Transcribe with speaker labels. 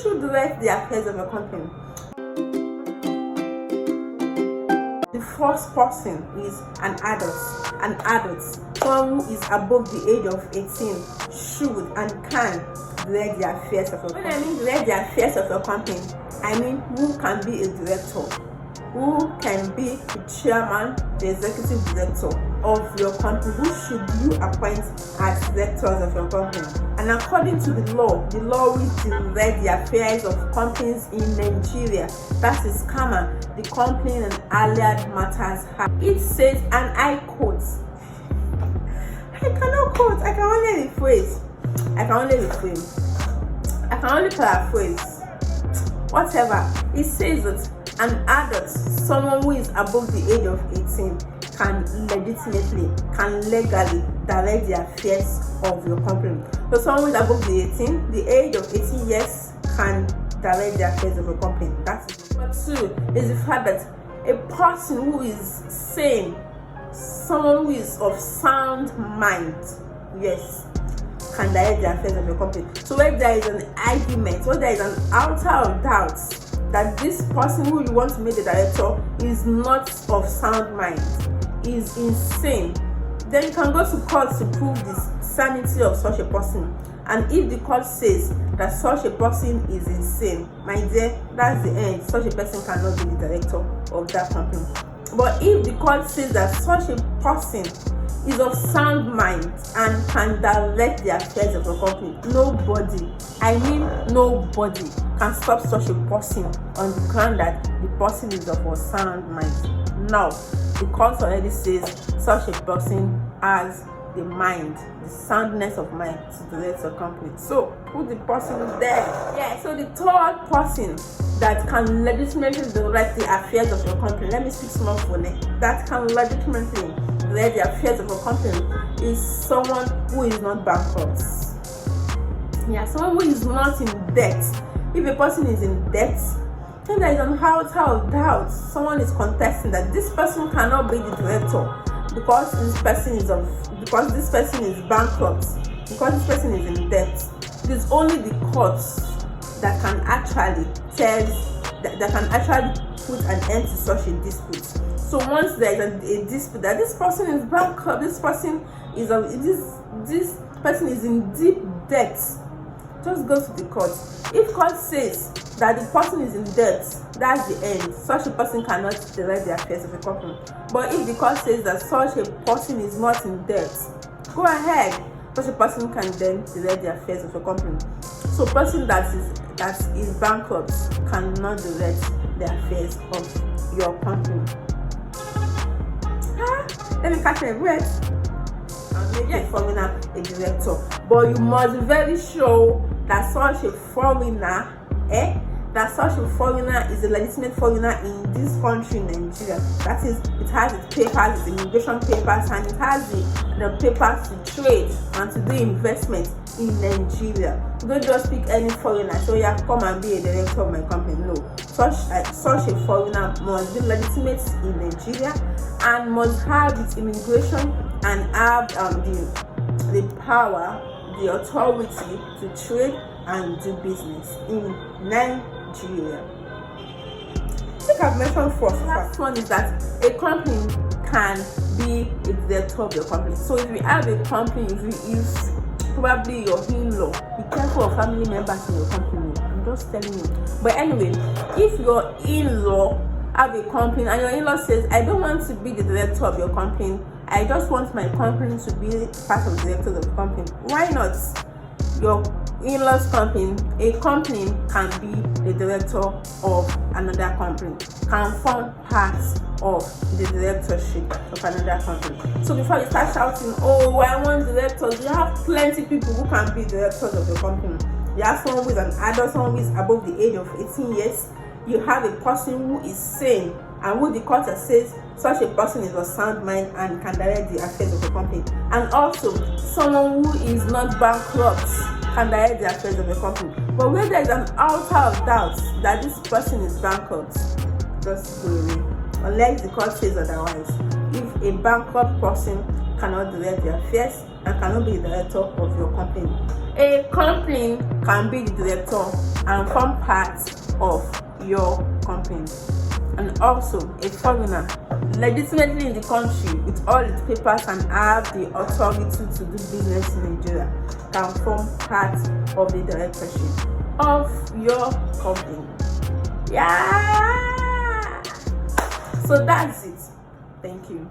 Speaker 1: should direct the affairs of your company? The first person is an adult. An adult, someone who is above the age of 18, should and can direct the affairs of your company. When I mean direct the affairs of your company, I mean who can be a director, who can be the chairman, the executive director of your company, who should you appoint as directors of your company. And according to the law will direct the affairs of companies in Nigeria. That is KAMA, the Company and Allied Matters Act. It says, and I quote, I cannot quote, I can only rephrase, I can only paraphrase, whatever. It says that an adult, someone who is above the age of 18, can legally direct the affairs of your company. So someone who is above the age of 18 years can direct the affairs of your company. That's it. Number two is the fact that a person who is sane, someone who is of sound mind, yes, can direct the affairs of your company. So when there is an argument, when there is an outer of doubt that this person who you want to make the director is not of sound mind, is insane, then you can go to court to prove the sanity of such a person. And if the court says that such a person is insane, my dear, that's the end. Such a person cannot be the director of that company. But if the court says that such a person is of sound mind and can direct the affairs of your company, nobody, I mean nobody, can stop such a person on the ground that the person is of a sound mind. Now, the court already says such a person has the mind, the soundness of mind to direct your company. So, who the person is there? Yeah, so the third person that can legitimately direct the affairs of your company, let me speak small for it, that can legitimately direct the affairs of your company is someone who is not bankrupt. Yeah, someone who is not in debt. If a person is in debt, then there is an outer of doubt. Someone is contesting that this person cannot be the director because this person is bankrupt, because this person is in debt. It is only the courts that can actually put an end to such a dispute. So once there is a dispute that this person is bankrupt, this person is in deep debt, just go to the court. If court says that the person is in debt, that's the end. Such a person cannot direct the affairs of a company. But if the court says that such a person is not in debt, go ahead. Such a person can then direct the affairs of a company. So a person that is bankrupt cannot direct the affairs of your company. Let me catch my breath. Maybe a foreigner, a director, but you must be very sure that such a foreigner, is a legitimate foreigner in this country, Nigeria. That is, it has its papers, its immigration papers, and it has the papers to trade and to do investment in Nigeria. You don't just pick any foreigner, so yeah, come and be a director of my company. No, such a foreigner must be legitimate in Nigeria and must have its immigration and have the power, the authority to trade and do business in Nigeria. I think I've mentioned first. The last one is that a company can be a director of your company. So if you have a company, if probably your in-law, be careful of family members in your company. I'm just telling you. But anyway, if your in-law have a company and your in-law says, I don't want to be the director of your company, I just want my company to be part of the directors of the company, why not? Your in-laws company, a company can be the director of another company, can form part of the directorship of another company. So before you start shouting, oh, I want directors, you have plenty of people who can be directors of your company. You have someone with an adult, someone who is above the age of 18 years. You have a person who is sane and who the court says such a person is of sound mind and can direct the affairs of the company. And also someone who is not bankrupt can direct the affairs of the company. But when there is an outer of doubt that this person is bankrupt, just go away. Unless the court says otherwise. If a bankrupt person cannot direct the affairs and cannot be the director of your company. A company can be the director and form part of your company. And also, a foreigner legitimately in the country with all its papers and have the authority to do business in Nigeria can form part of the directorship of your company. Yeah. So that's it. Thank you.